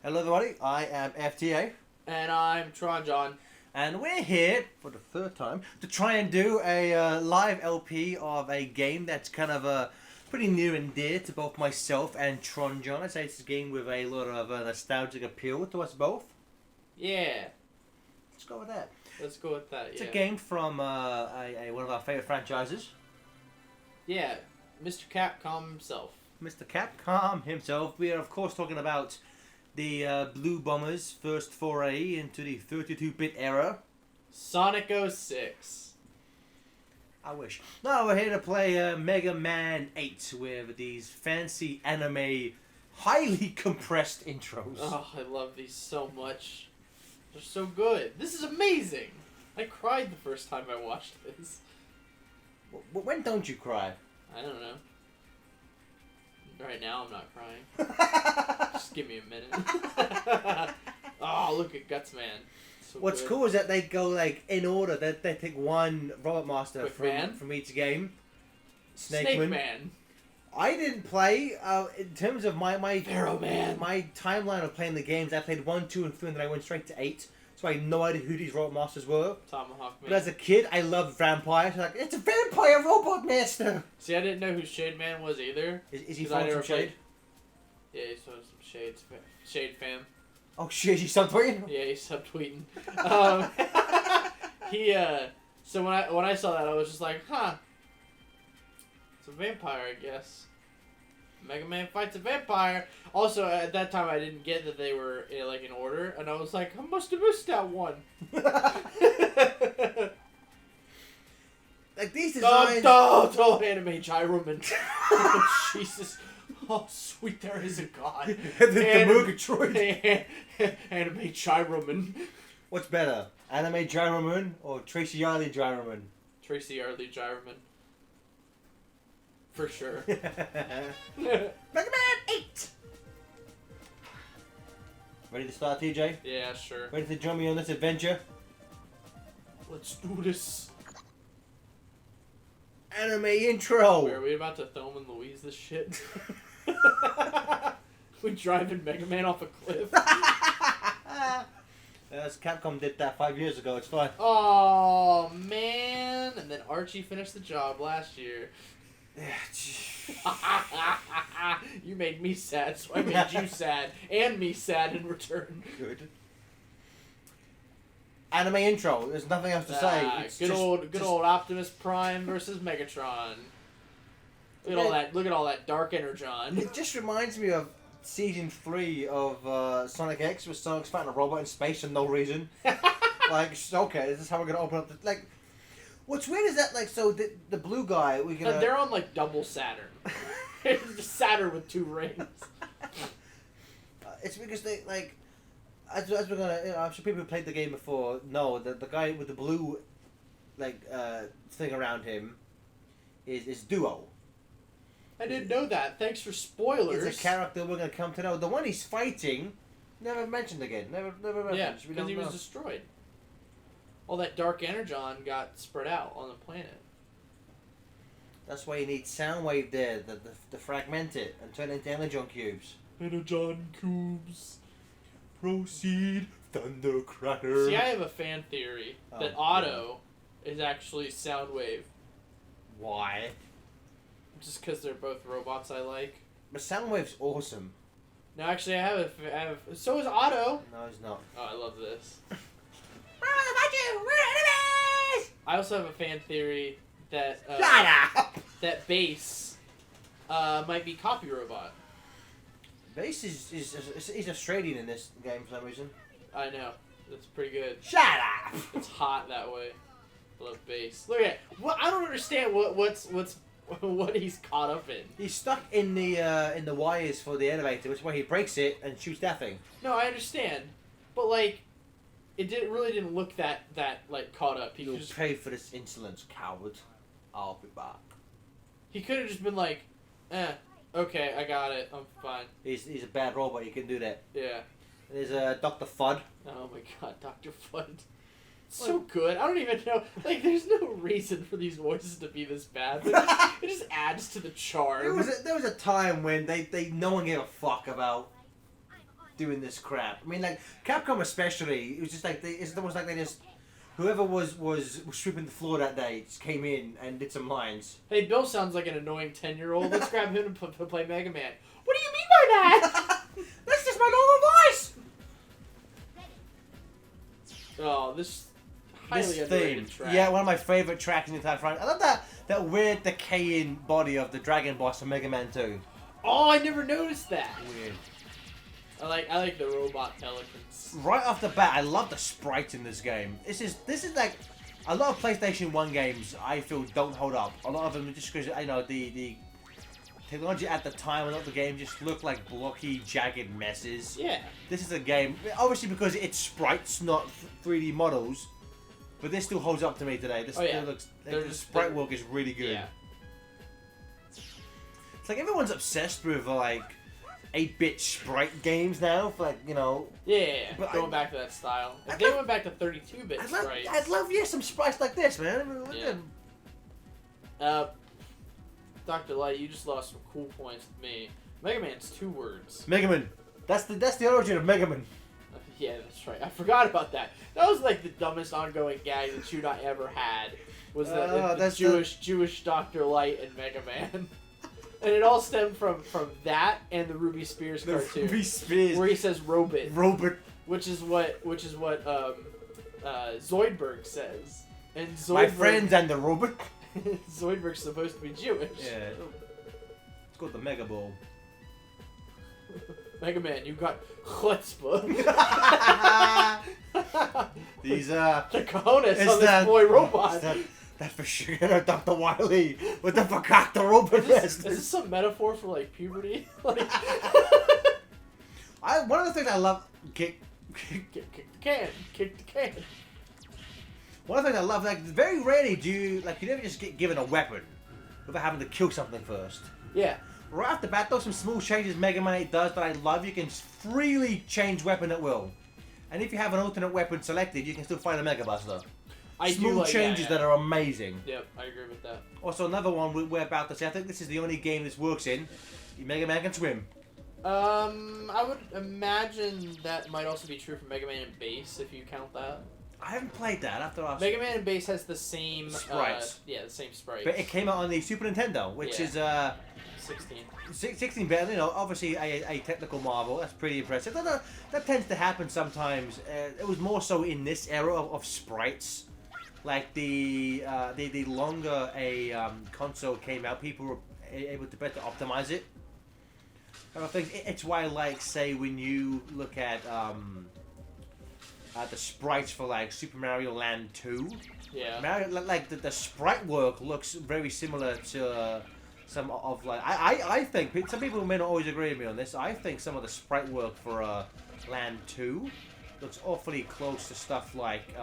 Hello everybody, I am FTA, And I'm Tron John. and we're here for the third time to try and do a live LP of a game that's kind of pretty near and dear to both myself and Tron John. I'd say it's a game with a lot of nostalgic appeal to us both. Yeah, Let's go with that. let's go with that. It's Yeah. a game from one of our favorite franchises, Yeah, Mr. Capcom himself. Mr. Capcom himself. We are of course talking about the Blue Bombers' first foray into the 32-bit era. Sonic 06. I wish. No, we're here to play Mega Man 8 with these fancy anime, highly compressed intros. Oh, I love these so much. They're so good. This is amazing. I cried the first time I watched this. When don't you cry? I don't know. Right now I'm not crying. Just give me a minute. Oh, look at Gutsman. So What's good. cool is that they go like in order. They take one Robot Master Quick from, Man? from each game. Snake Man. I didn't play. In terms of my Pharaoh Man. my timeline of playing the games, I played 1, 2, and 3, and then I went straight to 8. So I had no idea who these Robot Masters were. Tomahawk Man. But as a kid, I loved vampires. Like, it's a vampire Robot Master. See, I didn't know who Shade Man was either. Is he 'Cause I from never Shade? played- Yeah, he's from some Shade fam. Oh shit, he's subtweeting? Yeah, he's subtweeting. So when I saw that, I was just like, huh. It's a vampire, I guess. Mega Man fights a vampire. Also, at that time, I didn't get that they were in order, and I was like, I must have missed that one. Like these designs. Anime Gyroman. Oh, Jesus. Oh, sweet, there is a god. the Murgatroyd. Anime Gyroman. What's better, Anime Gyroman or Tracy Yarley Gyroman? Tracy Arley Gyroman. For sure. Mega Man 8. Ready to start, TJ? Yeah, sure. Ready to join me on this adventure? Let's do this. Anime Wait, are intro. we about to Thelma and Louise this shit? We driving Mega Man off a cliff. Capcom did that 5 years ago. It's fine. Oh man! And then Archie finished the job last year. You made me sad, so I made you sad, and me sad in return. Good. Anime intro. There's nothing else to say. It's Good old Optimus Prime versus Megatron. Look at all that dark energon. It just reminds me of season 3 of Sonic X, where Sonic's fighting a robot in space for no reason. Like, okay, this is how we're gonna open up the like. What's weird is that like, so the blue guy we gonna. They're on like double Saturn. Just Saturn with 2 rings. It's because they like. As we're gonna, I'm sure people who played the game before know that the guy with the blue, like thing around him, is Duo. I didn't know that. Thanks for spoilers. It's a character we're gonna come to know. The one he's fighting, never mentioned again. Never referenced. Yeah, We because don't he was know. destroyed. All that dark energon got spread out on the planet. That's why you need Soundwave there, to fragment it and turn it into energon cubes. Energon cubes. Proceed, Thundercracker. See, I have a fan theory that Oh, Otto is actually Soundwave. Why? Just because they're both robots I like. But Soundwave's awesome. No, actually, I have. So is Otto. No, he's not. Oh, I love this. We're enemies! I also have a fan theory that Shut up! that Bass might be Copy Robot. Bass is Australian in this game for some reason. I know. That's pretty good. Shut up! It's hot that way. I love Bass. Look at what I don't understand. What he's caught up in. He's stuck in the wires for the elevator, which is why he breaks it and shoots that thing. No, I understand, but like, really didn't look that like caught up. He You'll could just pay for this insolence, coward. I'll be back. he could have just been like, okay, I got it. I'm fine. He's a bad robot. You can do that. Yeah. There's Dr. Fudd. Oh my God, Dr. Fudd. So good. I don't even know. Like, there's no reason for these voices to be this bad. It just adds to the charm. There was a time when they no one gave a fuck about doing this crap. I mean, like Capcom especially, it was just like it's almost like they just whoever was sweeping the floor that day just came in and did some lines. Hey, Bill sounds like an annoying 10-year-old. Let's grab him and play Mega Man. What do you mean by that? That's just my normal voice. Oh, this highly underrated track. Yeah, one of my favorite tracks in the entire franchise. I love that weird decaying body of the Dragon Boss from Mega Man 2. Oh, I never noticed that. Weird. I like the robot pelicans. Right off the bat, I love the sprites in this game. This is like a lot of PlayStation 1 games I feel don't hold up. A lot of them just because the technology at the time, a lot of the games just look like blocky, jagged messes. Yeah. This is a game, obviously because it's sprites, not 3D models, but this still holds up to me today. This still looks, the sprite work is really good. Yeah. It's like everyone's obsessed with like 8-bit sprite games now, for like, Yeah, But going back to that style. If I'd they love- went back to 32-bit sprites. I'd love some sprites like this, man. Yeah. Dr. Light, you just lost some cool points with me. Mega Man's 2 words. Mega Man. That's the origin of Mega Man. Yeah, that's right. I forgot about that. That was like the dumbest ongoing gag that you and I ever had. Was the Jewish Dr. Light and Mega Man. And it all stemmed from that and the Ruby Spears cartoon. Ruby Spears. Where he says robot. Robot. Which is what Zoidberg says. And Zoidberg, My friends and the robot. Zoidberg's supposed to be Jewish. Yeah. It's called the Mega Ball. Mega Man, you got chutzpah. These the cojones Is on that- this boy robot. That's for sure, Dr. Wily. What the fuck, the robot Is this some metaphor for like puberty? Like, one of the things I love, kick the can. One of the things I love, like very rarely do you never just get given a weapon without having to kill something first. Yeah. Right off the bat, though, some small changes Mega Man 8 does that I love. You can freely change weapon at will. And if you have an alternate weapon selected, you can still fight a Mega Buster. Small changes that are amazing. Yep, I agree with that. Also, another one we're about to see, I think this is the only game this works in. Mega Man can swim. I would imagine that might also be true for Mega Man and Base, if you count that. I haven't played that after I've... Mega Man and Base has the same... sprites. The same sprites. But it came out on the Super Nintendo, which is... 16. 16 bit, obviously a technical marvel. That's pretty impressive. That tends to happen sometimes. It was more so in this era of sprites. Like the longer a console came out, people were able to better optimize it. And I think it's why, like, say when you look at the sprites for like Super Mario Land 2. Yeah. Mario, like the sprite work looks very similar to some of like I think some people may not always agree with me on this. I think some of the sprite work for Land 2 looks awfully close to stuff like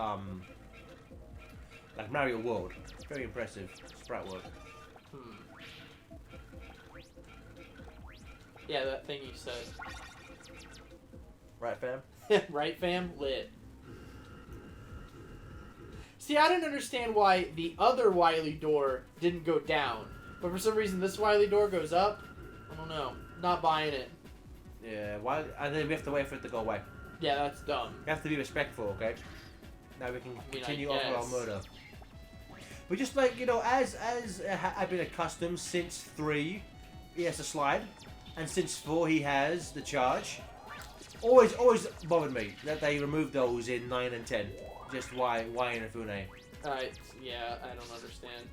Mario World. Very impressive sprite work. Yeah, that thing you said. Right, fam? Right, fam? Lit. See, I didn't understand why the other Wily door didn't go down. But for some reason, this Wily door goes up. I don't know. Not buying it. Yeah, why? And then we have to wait for it to go away. Yeah, that's dumb. We have to be respectful, okay? Now we can continue on with our murder. But just like, as I've been accustomed since 3, he has a slide. And since 4, he has the charge. Always bothered me that they removed those in 9 and 10. Just why Inafune? Yeah, I don't understand.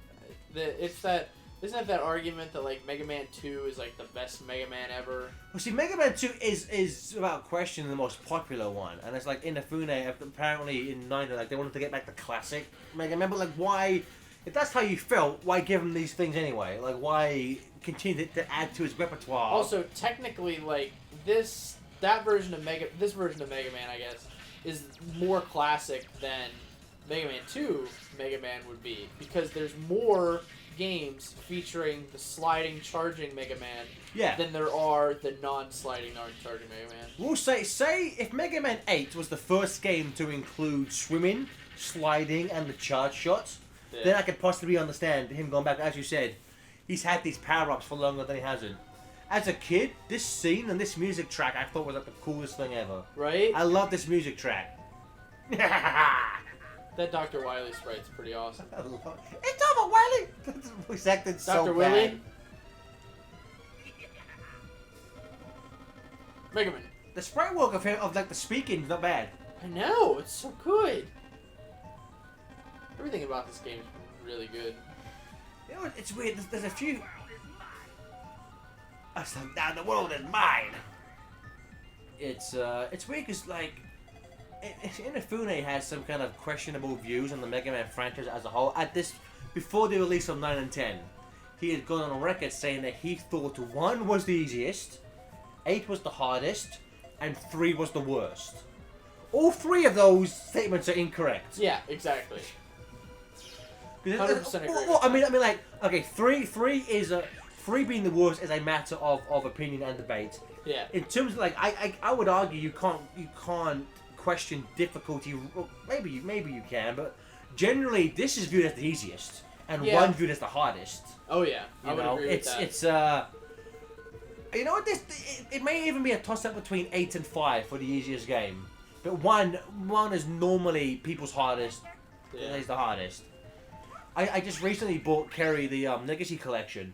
Isn't that argument that like Mega Man 2 is like the best Mega Man ever? Well, see, Mega Man 2 is without question the most popular one, and it's like Inafune apparently in 9 they wanted to get back the classic Mega Man, but like why? If that's how you felt, why give him these things anyway? Like why continue to add to his repertoire? Also, technically, like this version of Mega Man, I guess, is more classic than Mega Man 2 Mega Man would be, because there's more games featuring the sliding charging Mega Man than there are the non-sliding non-charging Mega Man. We'll say if Mega Man 8 was the first game to include swimming, sliding, and the charge shots, then I could possibly understand him going back. As you said, he's had these power-ups for longer than he hasn't. as a kid, this scene and this music track I thought was like the coolest thing ever. Right? I love this music track. That Dr. Wily sprite's pretty awesome. It's over, Wiley! This voice acted so Dr. bad. Willy? Mega Man. The sprite work of him, of like the speaking, is not bad. I know, it's so good. Everything about this game is really good. You know, it's weird. There's a few. I was like, now the world is mine. It's weird because like, Inafune has some kind of questionable views on the Mega Man franchise as a whole. At this, before the release of 9 and 10, he had gone on record saying that he thought 1 was the easiest, 8 was the hardest, and 3 was the worst. All 3 of those statements are incorrect. Yeah, exactly. 100% agree. Well, I mean, like, okay, 3 is a 3 being the worst is a matter of opinion and debate. Yeah. In terms of like, I would argue you can't question difficulty. Maybe you can, but generally this is viewed as the easiest, and 1 viewed as the hardest. Oh yeah, I would agree with that. You know what? It may even be a toss up between 8 and 5 for the easiest game, but one is normally people's hardest. Yeah. It's the hardest. I just recently bought Kerry the Legacy Collection,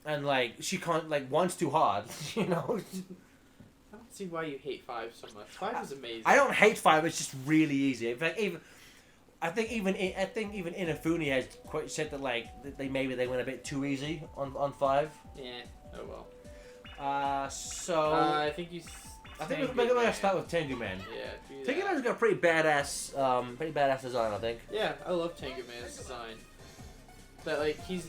and like she can't, like, 1's too hard, you know. I don't see why you hate 5 so much. 5 is amazing. I don't hate 5. It's just really easy. In fact, I think even Inafune has quite said that like they went a bit too easy on 5. Yeah. Oh well. I think you. I think we're gonna start with Tengu Man. Yeah. Tengu Man's got a pretty badass design, I think. Yeah, I love Tengu Man's design. That like he's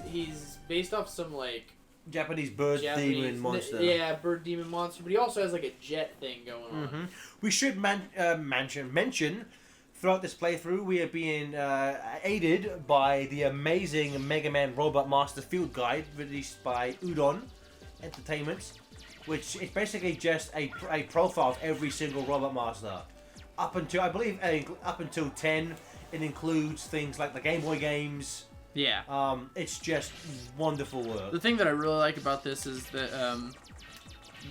based off some like Japanese bird demon monster. Yeah, bird demon monster, but he also has like a jet thing going on. Mm-hmm. We should mention throughout this playthrough we are being aided by the amazing Mega Man Robot Master Field Guide released by Udon Entertainment, which is basically just a profile of every single Robot Master. Up until, I believe, up until 10, it includes things like the Game Boy games. Yeah. It's just wonderful work. The thing that I really like about this is that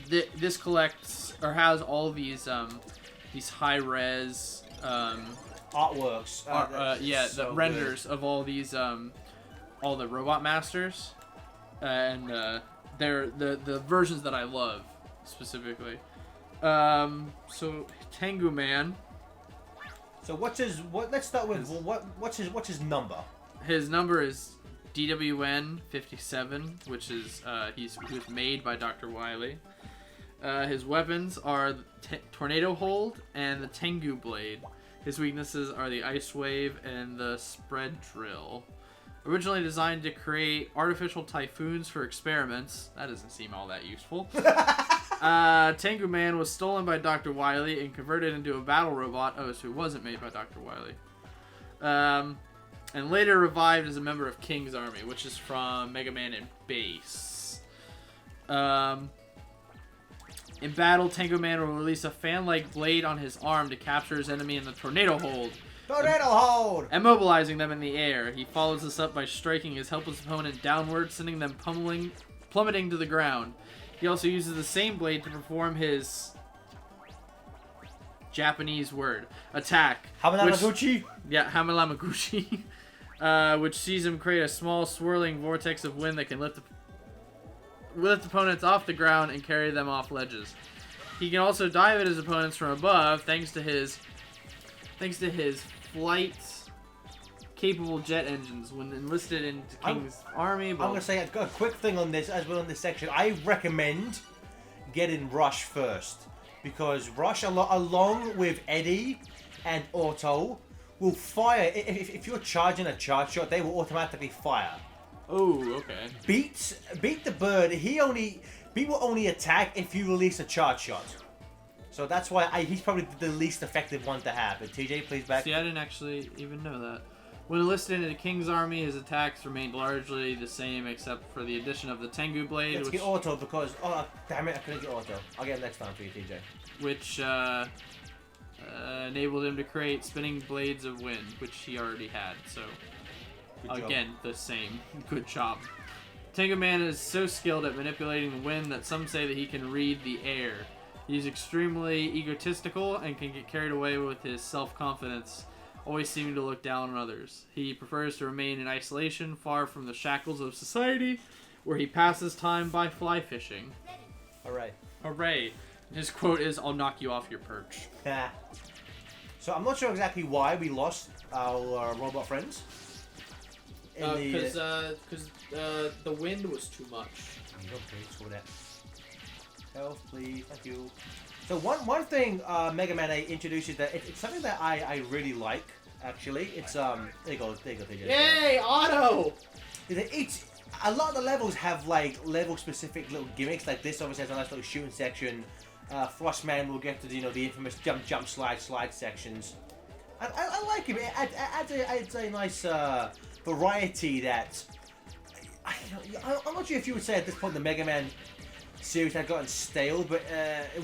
this collects or has all these high res artworks. The renders of all these all the Robot Masters, and they're the versions that I love specifically. So Tengu Man. So let's start with what's his number? His number is DWN 57, which is he was made by Dr. Wily. His weapons are the Tornado Hold and the Tengu Blade. His weaknesses are the Ice Wave and the Spread Drill. Originally designed to create artificial typhoons for experiments, that doesn't seem all that useful. Tengu Man was stolen by Dr. Wily and converted into a battle robot. Oh, so it wasn't made by Dr. Wily. And later revived as a member of King's Army, which is from Mega Man and Base. In battle, Tengu Man will release a fan-like blade on his arm to capture his enemy in the Tornado Hold. Tornado Hold! Immobilizing them in the air. He follows this up by striking his helpless opponent downward, sending them plummeting to the ground. He also uses the same blade to perform his Japanese word, attack. Hamalamaguchi? Yeah, Hamalamaguchi. Which sees him create a small swirling vortex of wind that can lift opponents off the ground and carry them off ledges. He can also dive at his opponents from above thanks to his flight capable jet engines when enlisted into King's Army. I'm gonna say a quick thing on this as well in this section. I recommend getting Rush first, because Rush along with Eddie and Auto will fire. If you're charging a charge shot, they will automatically fire. Oh, okay. Beat the bird. Beat will only attack if you release a charge shot. So that's why he's probably the least effective one to have. But TJ, please back. See, I didn't actually even know that. When enlisted into King's Army, his attacks remained largely the same except for the addition of the Tengu Blade. Let's get Auto because... Oh, damn it, I couldn't get Auto. I'll get it next time for you, TJ. Which enabled him to create spinning blades of wind, which he already had. So, again, the same. Good job. Tengu Man is so skilled at manipulating the wind that some say that he can read the air. He's extremely egotistical and can get carried away with his self-confidence, always seeming to look down on others. He prefers to remain in isolation, far from the shackles of society, where he passes time by fly fishing. Hooray. Hooray. His quote is, "I'll knock you off your perch." Yeah. So I'm not sure exactly why we lost our robot friends. Because the wind was too much. Okay, for that. Health, please. Thank you. So one thing Mega Man 8 introduces that it's something that I really like. Actually, it's there you go. Yay, Auto! It's a lot of the levels have like level specific little gimmicks. Like this obviously has a nice little shooting section. Frostman will get to the infamous jump slide sections. I like him. It adds a nice variety that I'm not sure if you would say at this point the Mega Man series had gotten stale, but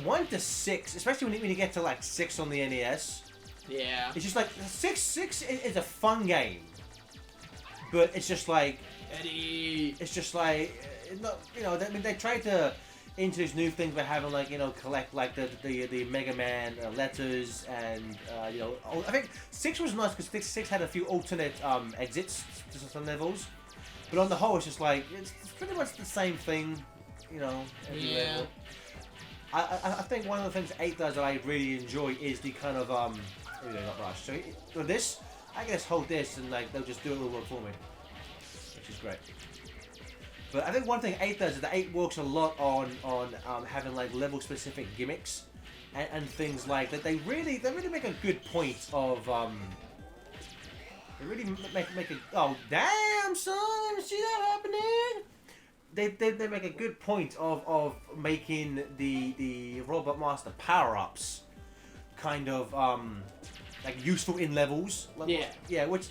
1 to 6, especially when you get to like 6 on the NES, yeah, it's just like 6 is a fun game, but it's just like Eddie. It's just like they tried to introduce new things by having like collect like the Mega Man letters and I think 6 was nice because 6 had a few alternate exits to some levels, but on the whole it's just like it's pretty much the same thing, every Yeah. level. I think one of the things 8 does that I really enjoy is the kind of not rush. So with this, I can just hold this and like they'll just do it all work for me, which is great. But I think one thing 8 does is that 8 works a lot on having like level specific gimmicks and things like that. They really make a good point of they really make a oh damn son, see that happening? They make a good point of making the Robot Master power ups kind of like useful in levels. Yeah, which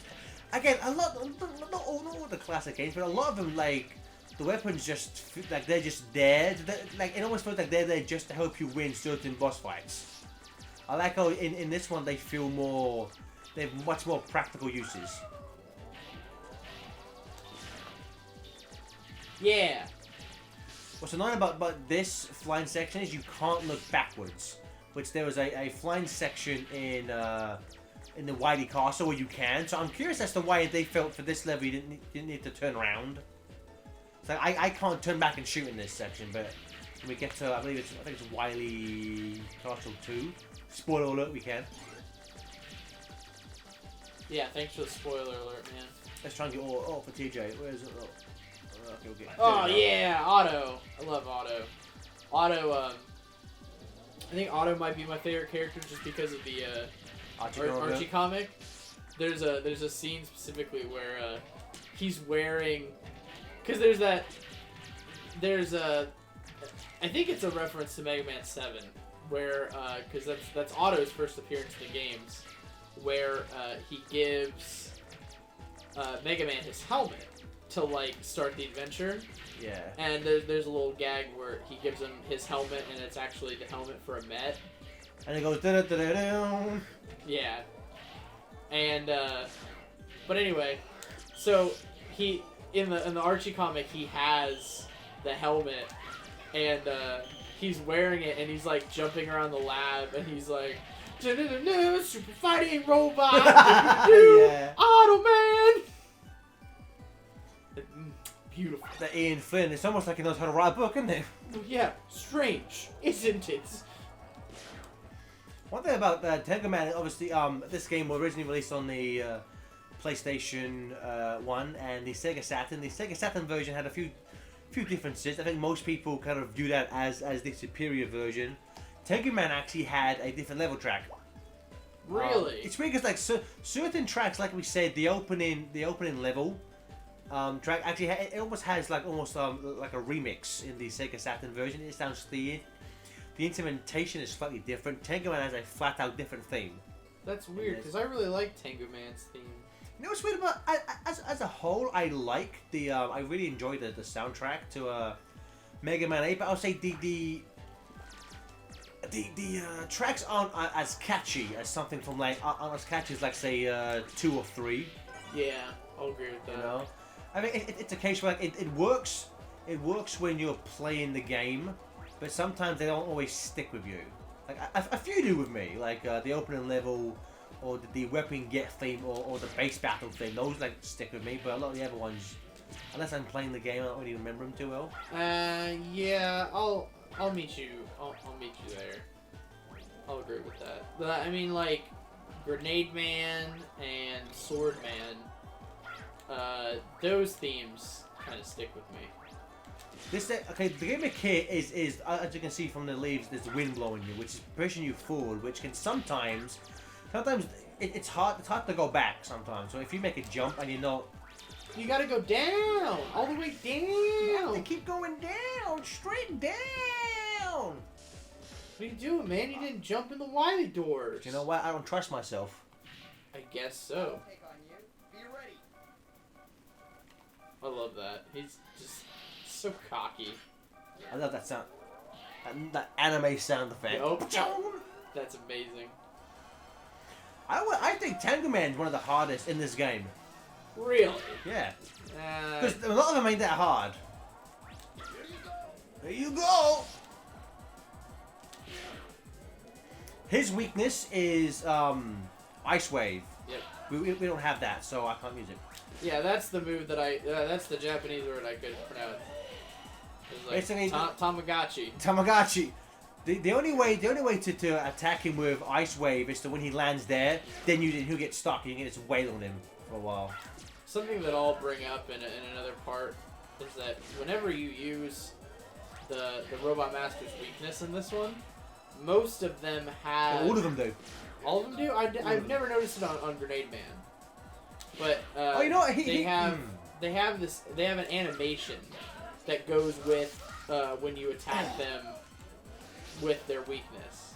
again not all the classic games, but a lot of them like. The weapons just like they're just there. Like it almost feels like they're there just to help you win certain boss fights. I like how in this one they feel more. They have much more practical uses. Yeah. What's annoying about this flying section is you can't look backwards, which there was a flying section in the Wily Castle where you can. So I'm curious as to why they felt for this level you didn't need to turn around. So I can't turn back and shoot in this section, but when we get to I think it's Wily Castle 2. Spoiler alert, we can. Yeah, thanks for the spoiler alert, man. Let's try and get all for TJ. Where is it? Okay. Oh yeah, Otto. I love Otto. Otto. I think Otto might be my favorite character just because of the Archie comic. There's a scene specifically where he's wearing. Because I think it's a reference to Mega Man 7, where, because that's Otto's first appearance in the games, where he gives Mega Man his helmet to, like, start the adventure. Yeah. And there's a little gag where he gives him his helmet, and it's actually the helmet for a Met. And it goes da-da-da-da-da. Yeah. And, but anyway, so he... In the Archie comic, he has the helmet, and he's wearing it, and he's like jumping around the lab, and he's like, "Super fighting robot, yeah. Auto Man." Beautiful. The Ian Flynn. It's almost like he knows how to write a book, isn't it? Yeah, strange, isn't it? One thing about Tengu Man, obviously, this game was originally released on the PlayStation 1 and the Sega Saturn. The Sega Saturn version had a few differences. I think most people kind of view that as the superior version. Tengu Man actually had a different level track. Really? It's weird because like certain tracks, like we said, the opening level track actually it almost has like like a remix in the Sega Saturn version. It sounds the instrumentation is slightly different. Tengu Man has a flat out different theme. That's weird because I really like Tengu Man's theme. You know what's weird about as a whole, I like the I really enjoyed the soundtrack to Mega Man 8, but I'll say the tracks aren't as catchy as something from like aren't as catchy as like say 2 or 3. Yeah, I'll agree with that. You know, I mean it's a case where like, it works it works when you're playing the game, but sometimes they don't always stick with you. Like a few do with me, like the opening level, or the weapon get theme, or the base battle theme. Those like stick with me, but a lot of the other ones, unless I'm playing the game, I don't really remember them too well. Yeah, I'll meet you. I'll meet you there. I'll agree with that. But I mean, like, Grenade Man and Sword Man, those themes kind of stick with me. Okay, the gimmick here is as you can see from the leaves, there's wind blowing you, which is pushing you forward, which can sometimes it's hard to go back sometimes. So if you make a jump and you're not, you gotta go down, all the way down. You keep going down, straight down. What are you doing, man? You didn't jump in the Wily doors. You know what? I don't trust myself. I guess so. I love that. He's just so cocky. I love that sound. That anime sound effect. Nope. That's amazing. I think Tengu Man's one of the hardest in this game. Really? Yeah. Because a lot of them ain't that hard. There you go. His weakness is Ice Wave. Yep. We don't have that, so I can't use it. Yeah, that's the move that that's the Japanese word I couldn't pronounce. It was like Tamagotchi. Tamagotchi. The only way to attack him with Ice Wave is to when he lands there, then he'll get stuck. You can just wail on him for a while. Something that I'll bring up in another part is that whenever you use the Robot Master's weakness in this one, most of them have... All of them do. All of them do? I've never noticed it on Grenade Man. But oh, you know what? they have an animation that goes with when you attack them with their weakness.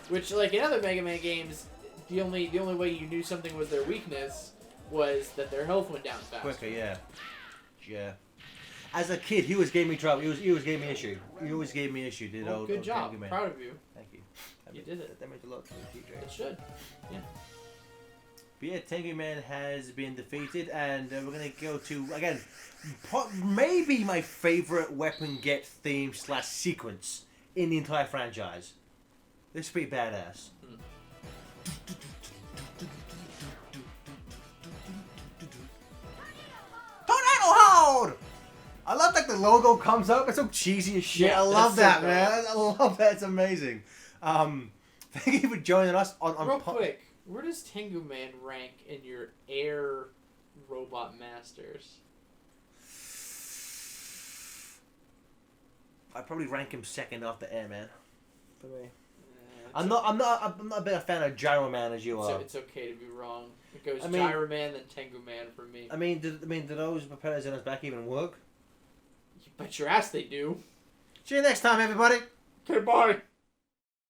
Which, like in other Mega Man games, the only way you knew something was their weakness was that their health went down faster. Quicker, yeah. Yeah. As a kid, he always gave me trouble. He always gave me issue. He always gave me issue. Good job. Proud of you. Thank you. You did it. That meant a lot to me, TJ. It should. Yeah. But yeah, Tengu Man has been defeated, and we're gonna go to again, maybe my favorite weapon get theme / sequence in the entire franchise. This is pretty badass. Tornado hold! I love that the logo comes up. It's so cheesy as shit. Yeah, I love that, so man. I love that. It's amazing. Thank you for joining us on Real quick, where does Tengu Man rank in your Air Robot Masters? I'd probably rank him second after Airman. For me. I'm not a big fan of Gyro Man as you are. It's okay to be wrong. It goes Gyro Man then Tengu Man for me. Do those propellers in his back even work? You bet your ass they do. See you next time, everybody. Goodbye.